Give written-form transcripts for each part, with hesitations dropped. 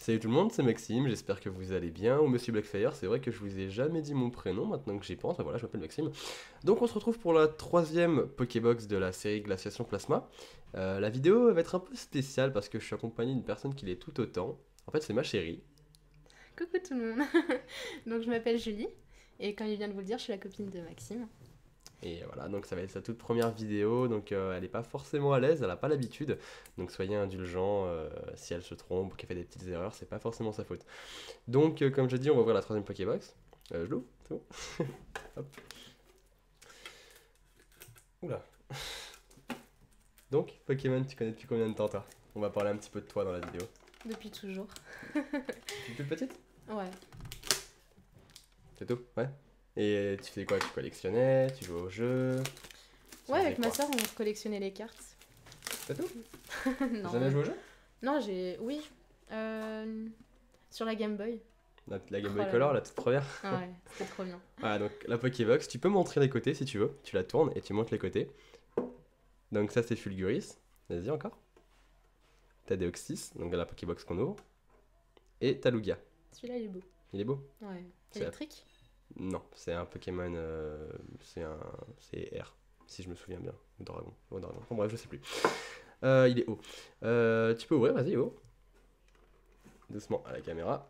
Salut tout le monde, c'est Maxime, j'espère que vous allez bien. Ou Monsieur Blackfire, c'est vrai que je vous ai jamais dit mon prénom, maintenant que j'y pense, bah voilà, je m'appelle Maxime. Donc on se retrouve pour la troisième Pokébox de la série Glaciation Plasma. La vidéo va être un peu spéciale parce que je suis accompagné d'une personne qui l'est tout autant. En fait, c'est ma chérie. Coucou tout le monde. Donc je m'appelle Julie et comme il vient de vous le dire, je suis la copine de Maxime. Et voilà, donc ça va être sa toute première vidéo, donc elle n'est pas forcément à l'aise, elle n'a pas l'habitude, donc soyez indulgents si elle se trompe ou qu'elle fait des petites erreurs, c'est pas forcément sa faute. Donc comme je dis, on va ouvrir la troisième Pokébox. Je l'ouvre, c'est bon. Hop. Oula. Donc, Pokémon, tu connais depuis combien de temps toi? On va parler un petit peu de toi dans la vidéo. Depuis toujours. Tu es toute petite? Ouais. C'est tout? Ouais. Et tu fais quoi? Tu collectionnais? Tu jouais au jeu? Tu Ouais, faisais avec ma quoi? soeur, on collectionnait les cartes. C'est tout? T'as Non. jamais joué au jeu? Non, j'ai. Oui. Sur la Game Boy. La Game Oh Boy là Color, là. la toute première. Ah ouais, c'était trop bien. Voilà, donc la Pokébox, tu peux montrer les côtés si tu veux. Tu la tournes et tu montres les côtés. Donc ça c'est Fulguris. Vas-y encore. T'as Deoxys, donc la Pokébox qu'on ouvre. Et t'as Lugia. Celui-là, il est beau. Il est beau? Ouais. C'est Électrique? Non, c'est un Pokémon. C'est R, si je me souviens bien. Ou Dragon. Ou Dragon. Bon, bref, je sais plus. Il est haut. Tu peux ouvrir, vas-y, haut. Doucement à la caméra.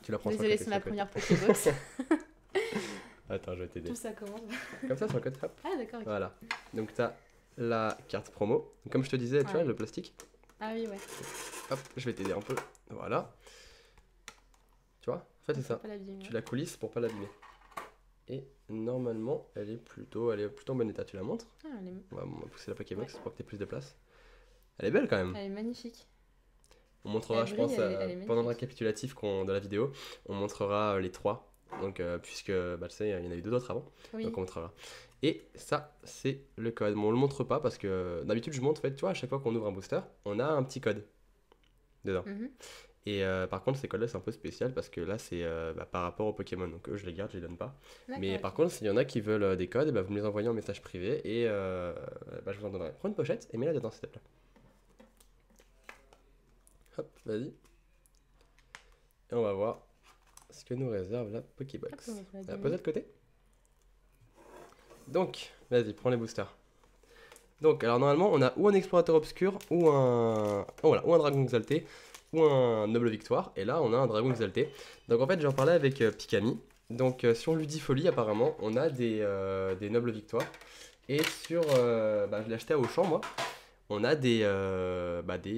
Tu la prends sur le Désolée, côté. c'est sur ma le côté. première Pokébox. Attends, je vais t'aider. Tout ça commence. Comme ça, sur le côté, hop. Ah d'accord, ok. Voilà. Donc, t'as la carte promo. Comme je te disais, tu vois, Ouais. le plastique. Ah oui, ouais. Hop, je vais t'aider un peu. Voilà. Tu vois, en fait, c'est Faut ça. pas l'abîmer. Tu la coulisses pour pas l'abîmer. Et normalement, elle est plutôt en bon état. Tu la montres? Ah, On va pousser la Pokébox Ouais. pour que tu aies plus de place. Elle est belle quand même. elle est magnifique. On montrera, Elle je brille, pense, elle est pendant le magnifique. récapitulatif de la vidéo, on montrera les trois. Donc, puisque, bah, tu sais, il y en a eu deux autres avant. Oui. Donc, on montrera. Et ça, c'est le code. Bon, on le montre pas parce que d'habitude, je montre, en fait, tu vois, à chaque fois qu'on ouvre un booster, on a un petit code dedans. Mhm. Et par contre, ces codes-là, c'est un peu spécial parce que là, c'est par rapport aux Pokémon. Donc, eux, je les garde, je les donne pas. Mais D'accord, par ok. contre, s'il y en a qui veulent des codes, bah, vous me les envoyez en message privé et bah, je vous en donnerai. Prends une pochette et mets-la dedans, s'il te plaît. Hop, vas-y. Et on va voir ce que nous réserve la Pokébox. Hop, on va la Posez donner. de côté. Donc, vas-y, prends les boosters. Donc, alors normalement, on a ou un explorateur obscur, ou voilà, ou un dragon exalté, ou un noble victoire. Et là, on a un dragon exalté. Donc, en fait, j'en parlais avec Pikami. Donc, sur Ludifolie, apparemment, on a des nobles victoires. Et sur, je l'ai acheté à Auchan, moi. On a des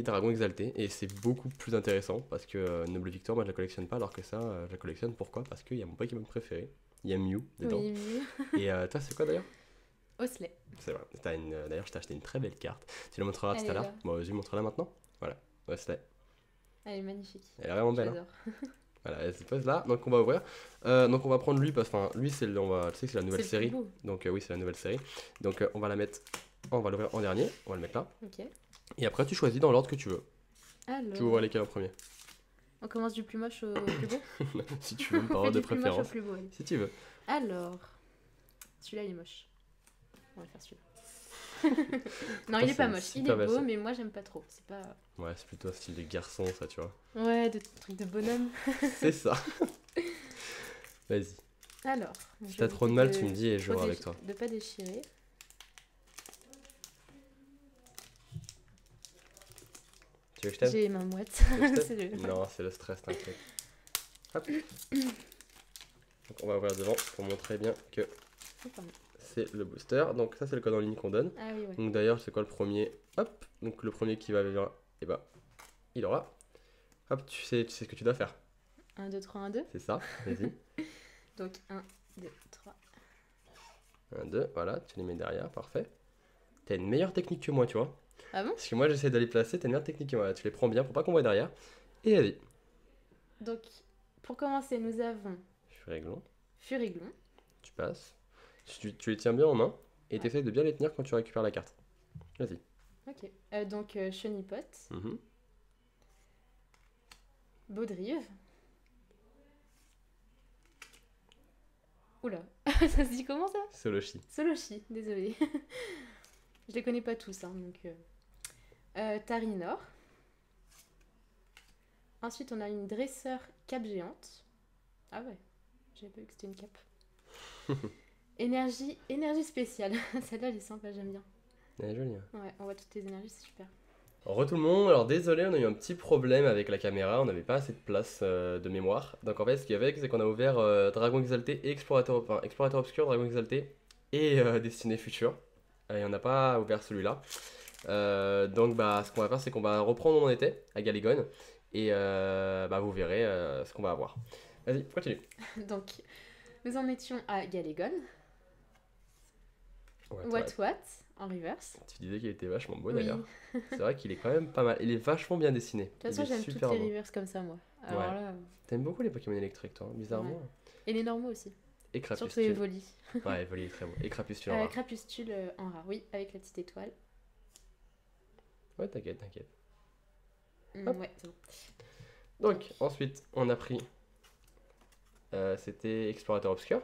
dragons exaltés. Et c'est beaucoup plus intéressant parce que noble victoire, moi, je la collectionne pas, alors que ça, je la collectionne. Pourquoi? Parce qu'il y a mon Pokémon préféré. Il y a Mew dedans. Oui, oui. Et toi, c'est quoi d'ailleurs? Osley. C'est vrai. D'ailleurs, je t'ai acheté une très belle carte. Tu la montreras Elle tout à est l'heure. là. Bon, vas-y, montre-la maintenant. Voilà. Ouais, Elle est magnifique. elle est vraiment belle. Hein. J'adore. Voilà, elle se pose là. Donc, on va ouvrir. Donc, on va prendre lui parce que lui, tu sais que c'est la nouvelle C'est le plus série. beau. Donc, oui, c'est la nouvelle série. Donc, on va la mettre. On va l'ouvrir en dernier. On va le mettre là. Ok. Et après, tu choisis dans l'ordre que tu veux. Alors. Tu ouvres lesquels en premier? On commence du plus moche au plus beau. Si tu veux, par On fait ordre de du plus moche au préférence. plus beau. Allez. Si tu veux. Alors. Celui-là, il est moche. On va faire celui-là. Non, il est pas c'est moche. Il super est belle, beau, ça. mais moi, j'aime pas trop. C'est pas. Ouais, c'est plutôt un style de garçon, ça, tu vois. Ouais, de trucs de bonhomme. C'est ça. Vas-y. Alors. Si je t'as vais trop de éviter mal, tu me dis et je trop vais avec toi. De pas déchirer. Tu veux que je t'aide? J'ai les mains moites. Tu veux que je C'est t'aide? le- Non, c'est le stress, t'inquiète. Hop. Donc on va ouvrir devant pour montrer bien que Oh, pardon. c'est le booster. Donc ça c'est le code en ligne qu'on donne. Ah oui, ouais. Donc d'ailleurs c'est quoi le premier? Hop. Donc le premier qui va venir, et bah il aura. Hop, tu sais ce que tu dois faire. 1, 2, 3, 1, 2. C'est ça. Vas-y. Donc 1, 2, 3. 1, 2, voilà, tu les mets derrière, parfait. T'as une meilleure technique que moi, tu vois. Ah bon? Parce que moi j'essaie d'aller placer, t'as une meilleure technique que moi. Tu les prends bien pour pas qu'on voit derrière. Et vas-y. Donc, pour commencer, nous avons Furéglon, Furiglon. tu passes. Tu les tiens bien en main et Ouais. t'essayes de bien les tenir quand tu récupères la carte. Vas-y. Ok. Donc, Chenipot. Mhm. Baudrive. Oula, ça se dit comment ça? Soloshi. Soloshi, désolé. Je les connais pas tous, hein, donc. Tarinor. Ensuite, on a une dresseur cape géante. Ah ouais, j'avais pas vu que c'était une cape. Énergie spéciale. Celle-là, elle est sympa, j'aime bien. Elle est jolie. Hein. Ouais, on voit toutes les énergies, c'est super. Re tout le monde, alors désolé, on a eu un petit problème avec la caméra, on n'avait pas assez de place de mémoire. Donc en fait, ce qu'il y avait, c'est qu'on a ouvert Dragon Exalté et Explorateur Obscur, Dragon Exalté et Destinée Future. Et on n'a pas ouvert celui-là. Donc bah, ce qu'on va faire, c'est qu'on va reprendre où on était, à Galigone. Et bah, vous verrez ce qu'on va avoir. Vas-y, continue. Donc, nous en étions à Galigone. Ouais, What, en reverse. tu disais qu'il était vachement beau Oui. d'ailleurs. C'est vrai qu'il est quand même pas mal. Il est vachement bien dessiné. De toute façon, Il est j'aime toutes super les beau. reverse comme ça, moi. Alors Ouais. là... T'aimes beaucoup les Pokémon électriques, toi, hein, bizarrement. Ouais. Et les normaux aussi. Et Surtout les Crapustule. volis. Ouais, Voli est très beau. Et Crapustule en rare. Crapustule en rare, oui, avec la petite étoile. Ouais, t'inquiète, t'inquiète. Hop. Ouais, c'est bon. Donc, ensuite, on a pris. C'était Explorateur Obscur.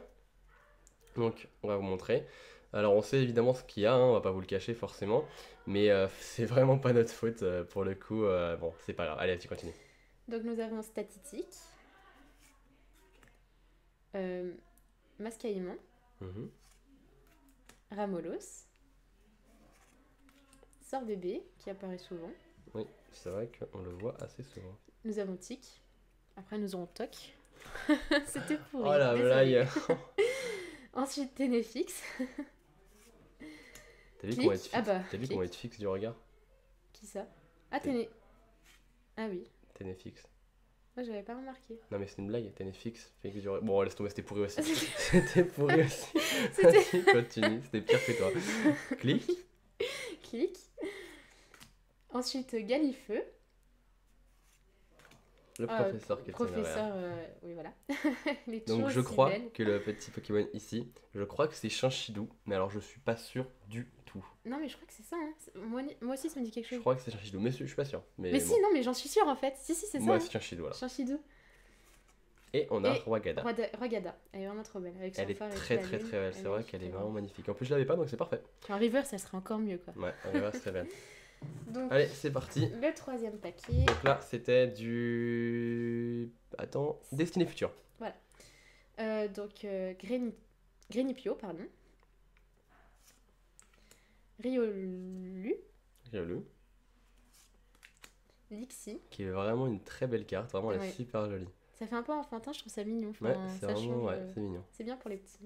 Donc, on va vous montrer. Alors, on sait évidemment ce qu'il y a, hein, on va pas vous le cacher forcément. Mais c'est vraiment pas notre faute pour le coup. Bon, c'est pas grave. Allez, tu continues. Donc nous avons Statistique. Mascaïmon. Mhm. Ramolos. Sort bébé, qui apparaît souvent. Oui, c'est vrai qu'on le voit assez souvent. Nous avons Tic. Après, nous aurons Toc. C'était pourri. Oh la désolée. blague. Ensuite, Ténéfix. T'as vu Clic. qu'on va être fixe, Ah bah, T'as vu clic. qu'on va être fixe du regard? Qui ça? Ah, Téné. Ah oui. Ténéfix. Moi, j'avais pas remarqué. Non mais c'est une blague, Ténéfix, fixe du regard. Bon laisse tomber, c'était pourri aussi. C'était pourri aussi. C'était- Vas-y, continue, c'était pire que toi. Clic. Clic. Ensuite, Galifeu. Le professeur qui est téméraire. Professeur, oui, voilà. Elle est Donc toujours je aussi crois belle. que le petit Pokémon ici, je crois que c'est Chinchidou, mais alors je suis pas sûr du tout. Non, mais je crois que c'est ça. Hein. Moi aussi, ça me dit quelque Je chose. crois que c'est Chinchidou, mais je suis pas sûr. Mais, Mais bon. si, non, mais j'en suis sûre en fait. Si, c'est ça. Moi Hein. c'est Chinchidou, voilà. Chinchidou. Et on a Et Roagada. Rogada. Elle est vraiment trop belle. Avec son Elle est phare et très tout, la très lune. très belle, Elle c'est vrai qu'elle est magnifique, vraiment magnifique. En plus je l'avais pas donc c'est parfait. En river, ça serait encore mieux quoi. Ouais, on verra, c'est très belle. Donc, Allez, c'est parti. le troisième paquet. Donc là c'était du... Attends, Destinée Future. Donc, Grénipio, pardon. Riolu. J'ai lu. Lixie. Qui est vraiment une très belle carte, vraiment elle est Ouais. super jolie. Ça fait un peu enfantin, je trouve ça mignon. Ouais, Enfin, c'est ça vraiment, change, ouais, c'est mignon. c'est bien pour les petits.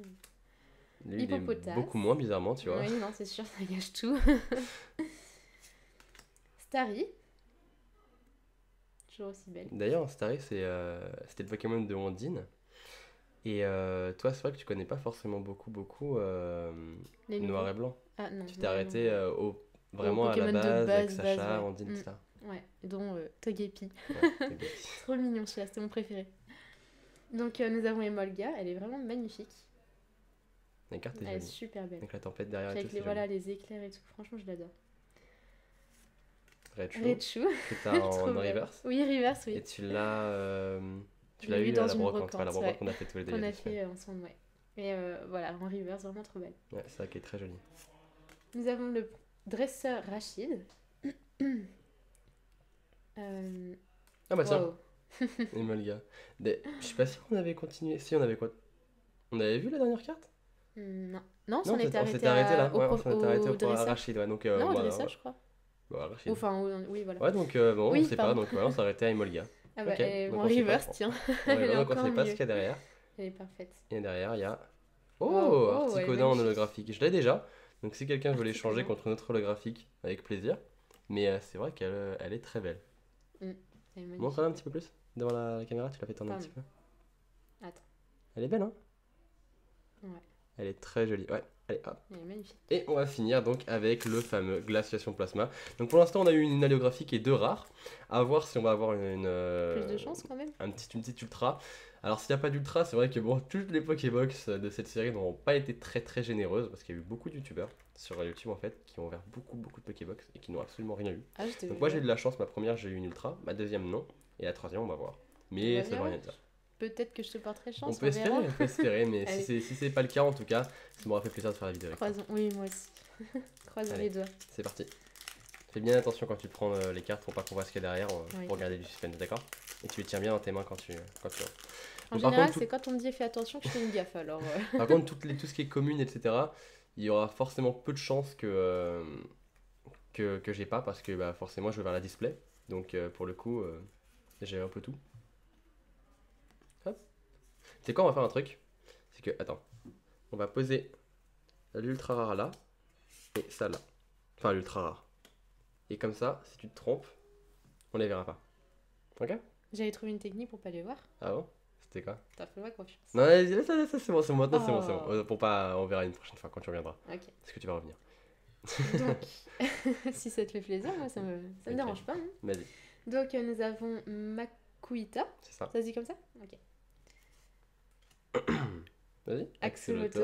Lui, il est Hippopotas. beaucoup moins bizarrement, tu vois. Oui, non, c'est sûr, ça gâche tout. Starry. Toujours aussi belle. D'ailleurs, Starry, c'était le Pokémon de Ondine. Et toi, c'est vrai que tu connais pas forcément beaucoup Les Noir nouveaux. et Blanc. Ah non. Tu t'es non, arrêté vraiment à la Pokémon de base, avec base, Sacha, ouais. Ondine, Mm. etc. non. Ouais, dont Togepi. Ouais, t'es petit. Trop mignon celui-là, c'était mon préféré. Donc nous avons Emolga, elle est vraiment magnifique. La carte est Elle est jolie. super belle. Avec la tempête derrière Puis et avec tout, les, c'est voilà, joli. les éclairs et tout, franchement je l'adore. Raichu, Raichu. que t'as Trop en belle. reverse. Oui, reverse, Et oui. tu l'as Je l'ai eu dans à la une brocante, brocante, à la brocante ouais. qu'on a fait tous les deux. Qu'on il y a deux semaines. fait ensemble, ouais. Et voilà, en reverse, vraiment trop belle. Ouais, c'est vrai qu'elle est très jolie. Nous avons le dresseur Rachid. Ah bah tiens, Wow. Emolga. Je sais pas si on avait continué. Si, on avait quoi? On avait vu la dernière carte? Non, non, Non, on s'était on s'était arrêté là. Ouais, on s'était arrêté au dresseur. Rachid. Ouais, donc, Non, au voilà, dresseur, ouais. je crois. Bah, Rachid. Enfin, oui, voilà. Ouais, donc bon, Oui, on sait pas, pardon. donc ouais, on s'est arrêté à Emolga. Ah bah, Ok, et donc en on sait pas. reverse, tiens. Ouais, Elle est donc on encore sait pas ce mieux. qu'il y a derrière. Elle est parfaite. Et derrière, il y a. Oh, Wow, elle est Articodin en magnifique. holographique. Je l'ai déjà. Donc si quelqu'un veut l'échanger Articodin. contre notre holographique, avec plaisir. Mais c'est vrai qu'elle elle est très belle. Elle est magnifique. Montre-la un petit peu plus devant la caméra, tu l'as fait tourner un Pardon. petit peu. Attends. Elle est belle, hein? Ouais. Elle est très jolie. Ouais, allez, hop. Elle est magnifique. Et on va finir donc avec le fameux glaciation plasma. Donc pour l'instant, on a eu une haliographique et 2 rares. À voir si on va avoir Plus de chance quand même. une petite ultra. Alors s'il n'y a pas d'ultra, c'est vrai que bon, toutes les Pokébox de cette série n'ont pas été très généreuses parce qu'il y a eu beaucoup de youtubeurs sur YouTube en fait qui ont ouvert beaucoup de Pokébox et qui n'ont absolument rien eu. Ah, j'étais Donc moi j'ai eu de la chance, ma première j'ai eu une ultra, ma deuxième non, et la troisième on va voir. Mais On ça va veut bien. rien dire. Peut-être que je te porterai chance. On peut espérer, mais Allez. si c'est pas le cas en tout cas, ça m'aurait fait plaisir de faire la vidéo avec toi. Croisons. Oui, moi aussi. Croisons Allez. les doigts. C'est parti. Fais bien attention quand tu prends les cartes pour pas qu'on voit ce qu'il y a derrière, Oui. pour garder du suspense, d'accord? Et tu les tiens bien dans tes mains quand tu En Donc, par général, contre, c'est quand on me dit fais attention que je fais une gaffe alors. Par contre, tout ce qui est commune, etc., il y aura forcément peu de chances que j'ai pas parce que bah, forcément je vais vers la display. Donc pour le coup, j'ai un peu tout. Hop. C'est quoi, on va faire un truc. C'est que, attends, on va poser l'ultra rare là et ça là. Enfin, l'ultra rare. Et comme ça, si tu te trompes, on les verra pas. Ok? J'avais trouvé une technique pour pas les voir. Ah bon? C'était quoi? T'as fait ma confiance. Non, vas-y, ça, c'est bon, maintenant c'est bon, c'est Oh. bon. Pour pas, on verra une prochaine fois quand tu reviendras. Ok. Est-ce que tu vas revenir? Donc, si ça te fait plaisir, moi ça me Ok. dérange pas. Hein. Vas-y, Donc nous avons Makuita. c'est ça. Ça se dit comme ça? Ok. Vas-y. Axoloto.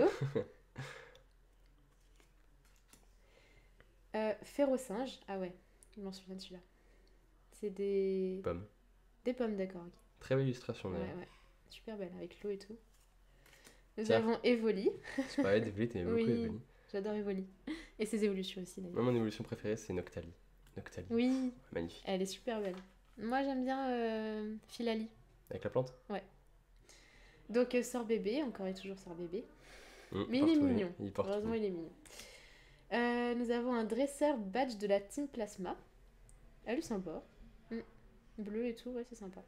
Férocinge. Ah ouais, je m'en souviens de celui-là. C'est des... Pomme. Des pommes, d'accord. Ok. Très belle illustration Ouais, d'ailleurs. ouais. Super belle, avec l'eau et tout. Nous Tiens. avons Evoli. C'est pareil, d'Evoli, t'aimais beaucoup Oui, Evoli. j'adore Evoli. Et ses évolutions aussi d'ailleurs. Moi, mon évolution préférée, c'est Noctali. Noctali. Oui, Magnifique. elle est super belle. Moi j'aime bien Philali. Avec la plante. Donc sort bébé, encore et toujours sort bébé. Mais il est partout, lui. mignon. Il porte Heureusement, tout. il est mignon. Nous avons un dresseur badge de la Team Plasma. Elle est sympa. Bleu et tout, ouais, c'est sympa.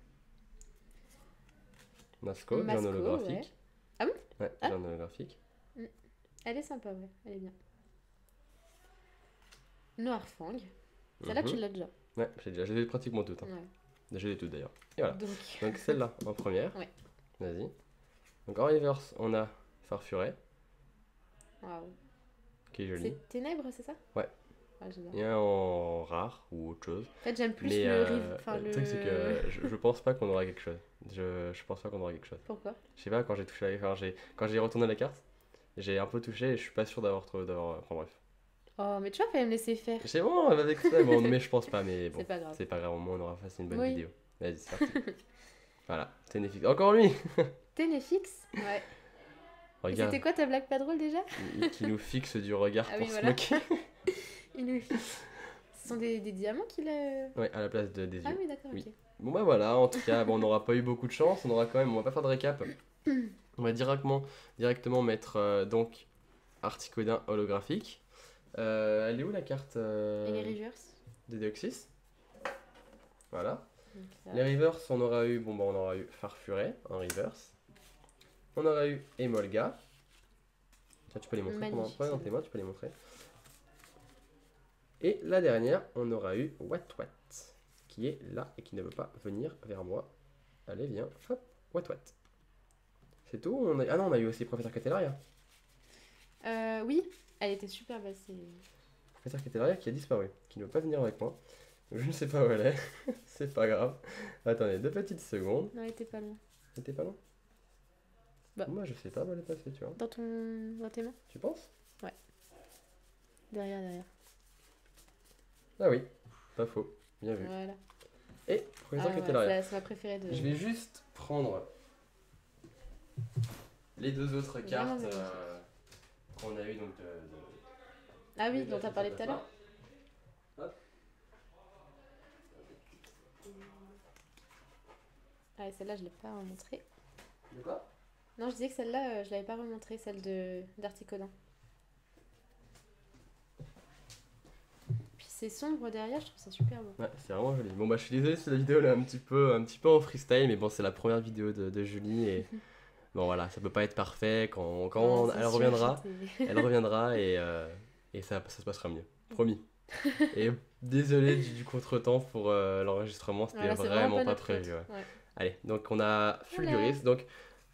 Masco, j'ai un Masco, holographique. ouais. Ah bon? Ouais, Ah. j'ai un holographique. Elle est sympa, ouais, elle est bien. Noirfang. Celle-là, tu Mhm. l'as déjà. Ouais, j'ai les pratiquement toutes. Hein. Ouais. J'ai les toutes d'ailleurs. Et voilà. Donc, Donc celle-là en première. Ouais. Vas-y. Donc en reverse, on a Farfuret, waouh. qui est joli. C'est ténèbres, c'est ça? Ouais. Ah, j'adore. Et un en rare ou autre chose. En fait, j'aime plus Mais le rive. Enfin, le le... truc, c'est que je pense pas qu'on aura quelque chose. Je pense pas qu'on aura quelque chose. Pourquoi? Je sais pas, quand j'ai touché quand j'ai retourné la carte, j'ai un peu touché et je suis pas sûr d'avoir trouvé. Enfin bref. Oh, mais tu vois, fallait me laisser faire. C'est bon, elle va avec ça. Bon, mais je pense pas, mais bon. C'est pas grave. C'est pas grave, au moins on aura fait une bonne Oui. vidéo. Vas-y, c'est parti. Voilà, Ténéfique. Encore lui. Ténéfix? Ouais. Et Regarde, c'était quoi ta blague pas drôle déjà? qui nous fixe du regard Ah pour oui, se voilà. moquer. Il nous fixe. Ce sont des diamants qu'il a. Ouais, à la place des yeux. Ah oui, d'accord, Oui. ok. Bon bah voilà, en tout cas, bon, on n'aura pas eu beaucoup de chance, on aura quand même, on va pas faire de récap. On va directement mettre donc Articodin holographique. Elle est où la carte Et les Rivers? des Deoxys? Voilà. Donc, ça. Les reverse, on aura eu, bon bah on aura eu Farfuret en reverse. On aura eu Emolga. Tiens, tu peux les montrer. Magnifique, Prends dans celle-là. tes mains, tu peux les montrer. Et la dernière, on aura eu Wat Wat, qui est là et qui ne veut pas venir vers moi. Allez, viens, hop, Wat Wat. C'est tout. Ah non, on a eu aussi Professeur Catellaria. Oui, elle était super belle. C'est... Professeur Catellaria qui a disparu, qui ne veut pas venir avec moi. Je ne sais pas où elle est, c'est pas grave. Attendez, 2 petites secondes. Non, elle était pas loin. T'étais pas loin? Bah. Moi je sais pas où elle est passée, tu vois. Dans tes mains? Tu penses? Derrière. Ah oui, pas faux, bien vu. Voilà. Et Professeur Catellaria. C'est ma préférée de. Je vais juste prendre les 2 autres Vraiment cartes magnifique. qu'on a eu donc Ah oui, dont t'as parlé tout à l'heure. Hop. Ah, et celle-là, je l'ai pas remontrée. De quoi? Non, je disais que celle-là, je l'avais pas remontrée, celle d'Articodin. Puis c'est sombre derrière, je trouve ça super beau. Ouais, c'est vraiment joli. Bon bah je suis désolé si la vidéo elle est un petit peu en freestyle, mais bon c'est la première vidéo de Julie et bon voilà, ça peut pas être parfait quand Non, c'est elle sûr, reviendra. j'étais- Elle reviendra et ça se passera mieux. Promis. Et désolé du contretemps pour l'enregistrement, c'était Voilà, c'est vraiment pas notre prévu. faute. Ouais. Ouais. Allez, donc on a Voilà. Fulguris. Donc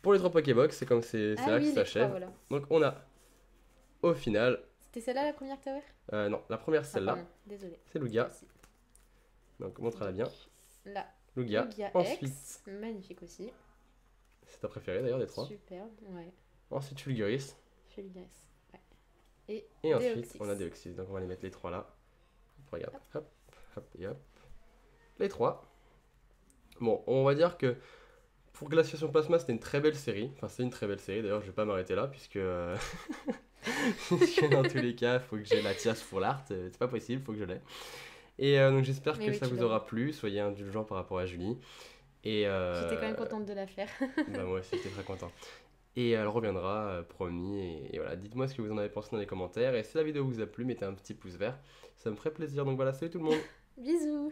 pour les 3 Pokébox, c'est comme c'est Ah là oui, que les ça trois, s'achève. voilà. Donc on a au final, C'était celle-là la première que t'as ouverte? non, la première Ah, celle-là, pardon, désolée. c'est Lugia. Merci. Donc montre-la bien. Là, Lugia. Lugia Ensuite, X, magnifique aussi. c'est ta préférée d'ailleurs des 3. Superbe, ouais. Ensuite Fulguris. Fulgris, ouais. Et Et ensuite, Deoxys. on a Deoxys. Donc, on va les mettre les 3 là. Regarde. Hop, hop et hop. Les 3. Bon, on va dire que pour Glaciation Plasma, c'était une très belle série. Enfin, c'est une très belle série. D'ailleurs, je vais pas m'arrêter là, puisque puisque dans tous les cas, il faut que j'ai la Tias pour l'art. C'est pas possible, faut que je l'ai. Et donc j'espère Mais que oui, ça tu vous l'as aura plu. Soyez indulgents par rapport à Julie. Et J'étais quand même contente de la faire. bah moi aussi j'étais très content. Et elle reviendra, promis. Et voilà, dites-moi ce que vous en avez pensé dans les commentaires. Et si la vidéo vous a plu, mettez un petit pouce vert. Ça me ferait plaisir. Donc voilà, salut tout le monde. Bisous.